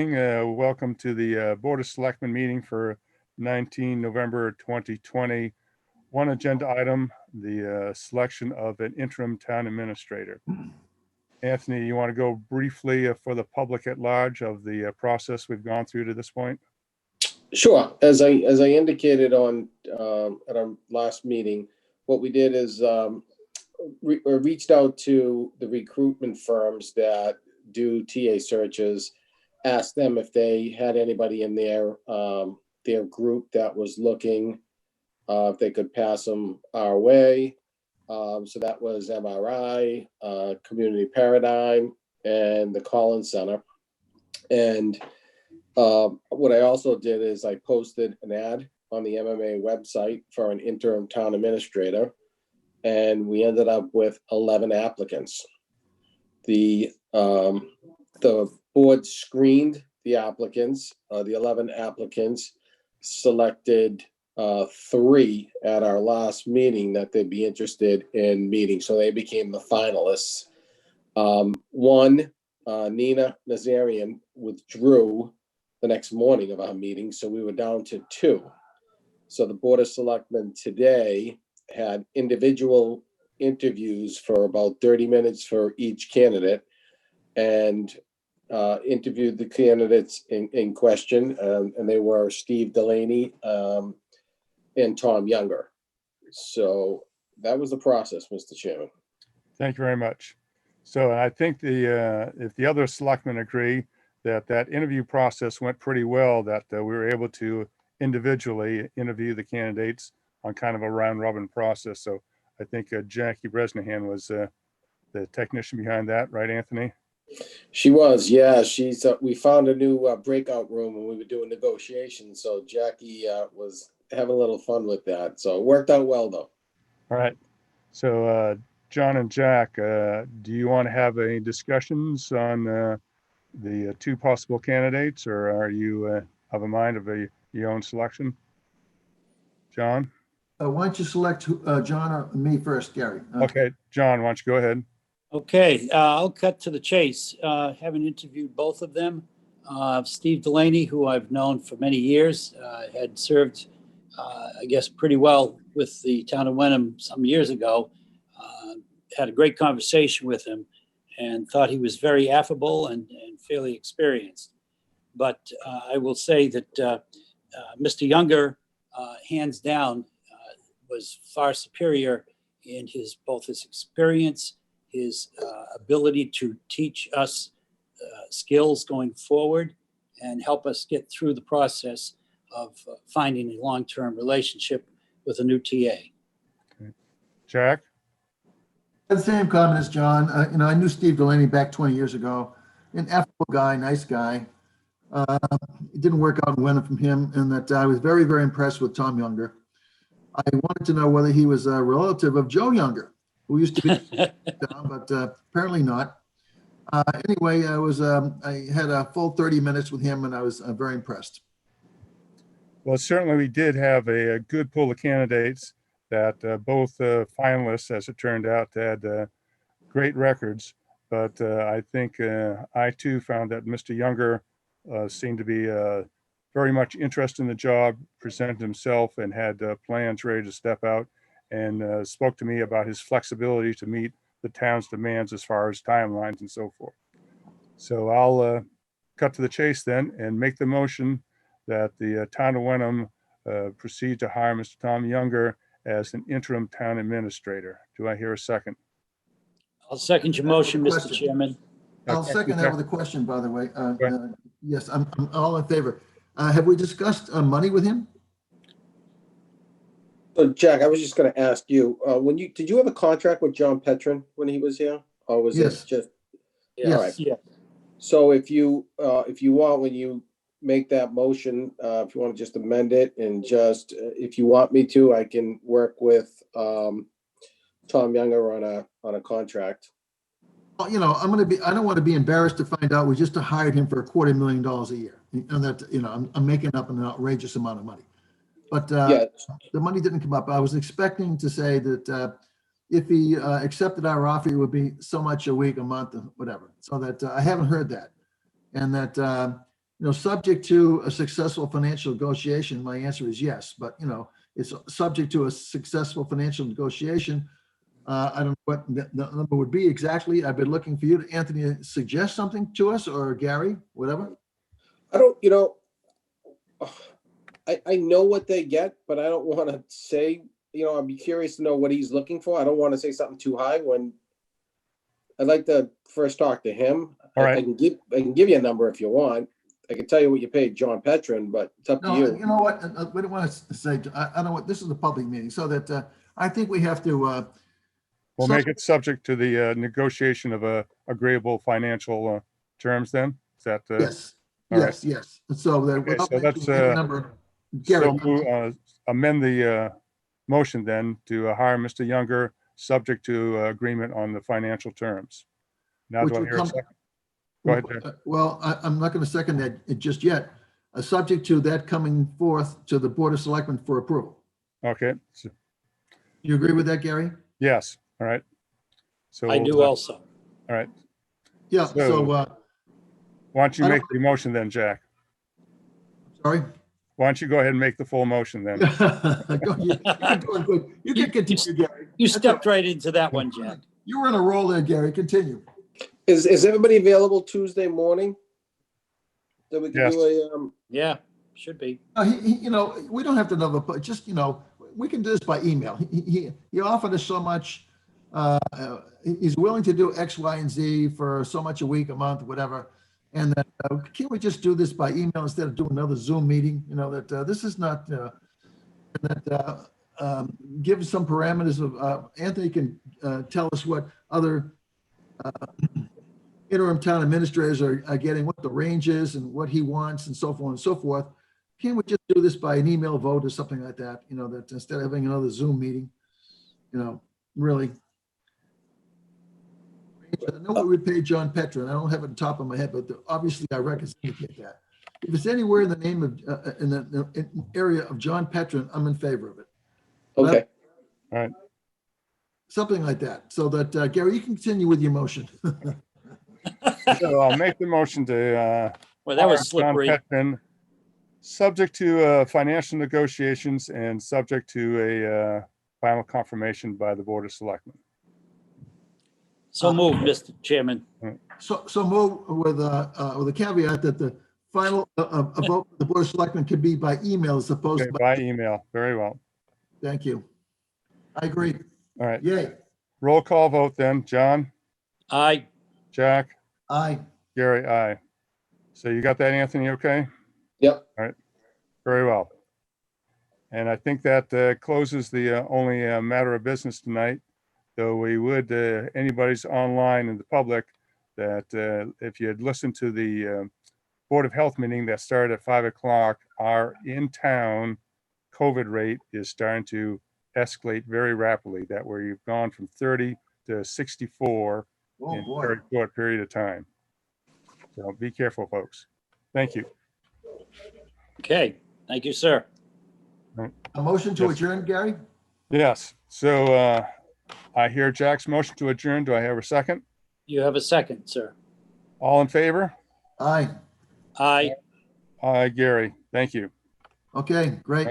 Welcome to the Board of Selectmen meeting for 19 November 2020. One agenda item, the selection of an interim town administrator. Anthony, you want to go briefly for the public at large of the process we've gone through to this point? Sure. As I indicated on at our last meeting, what we did is reached out to the recruitment firms that do TA searches, asked them if they had anybody in their group that was looking, if they could pass them our way. So that was MRI, Community Paradigm, and the Collins Center. And what I also did is I posted an ad on the MMA website for an interim town administrator, and we ended up with 11 applicants. The board screened the applicants. The 11 applicants selected 3 at our last meeting that they'd be interested in meeting. So they became the finalists. One, Nina Nazarian, withdrew the next morning of our meeting, so we were down to 2. So the Board of Selectmen today had individual interviews for about 30 minutes for each candidate, and interviewed the candidates in question, and they were Steve Delaney and Tom Younger. So that was the process, Mr. Chairman. Thank you very much. So I think if the other selectmen agree that interview process went pretty well, that we were able to individually interview the candidates on kind of a round robin process. So I think Jackie Bresnahan was the technician behind that, right, Anthony? She was, yeah. She's. We found a new breakout room when we were doing negotiations, so Jackie was having a little fun with that. So it worked out well, though. All right. So John and Jack, do you want to have any discussions on the 2 possible candidates, or are you of a mind of your own selection? John? Why don't you select John or me first, Gary? Okay, John, why don't you go ahead? Okay, I'll cut to the chase. Having interviewed both of them, Steve Delaney, who I've known for many years, had served, I guess, pretty well with the town of Wenham some years ago. Had a great conversation with him and thought he was very affable and fairly experienced. But I will say that Mr. Younger, hands down, was far superior in both his experience, his ability to teach us skills going forward and help us get through the process of finding a long-term relationship with a new TA. Okay. Jack? The same comment as John. I knew Steve Delaney back 20 years ago. An affable guy, nice guy. It didn't work out in Wenham from him, and that I was very, very impressed with Tom Younger. I wanted to know whether he was a relative of Joe Younger, who used to be down, but apparently not. Anyway, I had a full 30 minutes with him, and I was very impressed. Well, certainly we did have a good pool of candidates that both finalists, as it turned out, had great records. But I think I too found that Mr. Younger seemed to be very much interested in the job, presented himself, and had plans ready to step out, and spoke to me about his flexibility to meet the town's demands as far as timelines and so forth. So I'll cut to the chase then and make the motion that the town of Wenham proceed to hire Mr. Tom Younger as an interim town administrator. Do I hear a second? I'll second your motion, Mr. Chairman. I'll second that with a question, by the way. Yes, I'm all in favor. Have we discussed money with him? So Jack, I was just going to ask you, did you have a contract with John Petrin when he was here, or was Yes. it just? Yeah, yes. All right. Yeah. So if you want, when you make that motion, if you want to just amend it, and just if you want me to, I can work with Tom Younger on a contract. Well, I don't want to be embarrassed to find out we just hired him for $250,000 a year, and that I'm making up an outrageous amount of money. But Yeah. the money didn't come up. I was expecting to say that if he accepted our offer, it would be so much a week, a month, whatever. So that I haven't heard that, and that subject to a successful financial negotiation, my answer is yes, but it's subject to a successful financial negotiation. I don't know what the number would be exactly. I've been looking for you to, Anthony, to suggest something to us, or Gary, whatever. I don't, I know what they get, but I don't want to say, I'd be curious to know what he's looking for. I don't want to say something too high when I'd like to first talk to him. All right. I can give you a number if you want. I can tell you what you paid John Petron, but it's up to No, you. you know what? We don't want to say, I don't know what, this is a public meeting, so that I think we have to. We'll make it subject to the negotiation of agreeable financial terms then? Is that? Yes, all right. yes. So that Okay, without so let's, mentioning any number, Gary, amend the motion then to hire Mr. Younger, subject to agreement on the financial terms. Now, which do I would hear a come. second? Go ahead, Jack. Well, I'm not going to second that just yet. Subject to that coming forth to the Board of Selectmen for approval. Okay, so, You agree with that, Gary? yes, all right. So I do also. all right, Yeah, So- so, why don't you I don't- make the motion then, Jack? sorry. Why don't you go ahead and make the full motion then? You can do it good. You can continue, Gary. You That's stepped all right into that one, Jack. You were in a roll there, Gary. Continue. Is everybody available Tuesday morning? That we can Yes. do a, Yeah, should be. We don't have to know, but just, we can do this by email. He offered us so much. He's willing to do X, Y, and Z for so much a week, a month, whatever. And that, can't we just do this by email instead of doing another Zoom meeting? This is not, give some parameters of, Anthony can tell us what other interim town administrators are getting, what the range is and what he wants and so forth and so forth. Can't we just do this by an email vote or something like that, that instead of having another Zoom meeting, really. I know what we paid John Petron. I don't have it on top of my head, but obviously our records indicate that. If it's anywhere in the name of, in the area of John Petron, I'm in favor of it. okay. All right, Something like that. So that, Gary, you can continue with your motion. so I'll make the motion to Well, that was John slippery. Petron, subject to financial negotiations and subject to a final confirmation by the Board of Selectmen. So moved, Mr. Chairman. So move with a caveat that the final, a vote of the Board of Selectmen could be by email as opposed Okay, to, by email, very well. thank you. I agree. All right, Yay. roll call vote then. John, Aye. Jack, Aye. Gary, aye. So you got that, Anthony, okay? Yep. Very well. And I think that closes the only matter of business tonight, though we would, anybody's online in the public, that if you had listened to the Board of Health meeting that started at 5 o'clock, our in-town COVID rate is starting to escalate very rapidly, that we've gone from 30 to 64 Oh, in a boy. very short period of time. So be careful, folks. Thank you. Okay, thank you, sir. A motion to Yes. adjourn, Gary? Yes, so I hear Jack's motion to adjourn. Do I have a second? You have a second, sir. All in favor? Aye. Aye. Gary, thank you. Okay, great.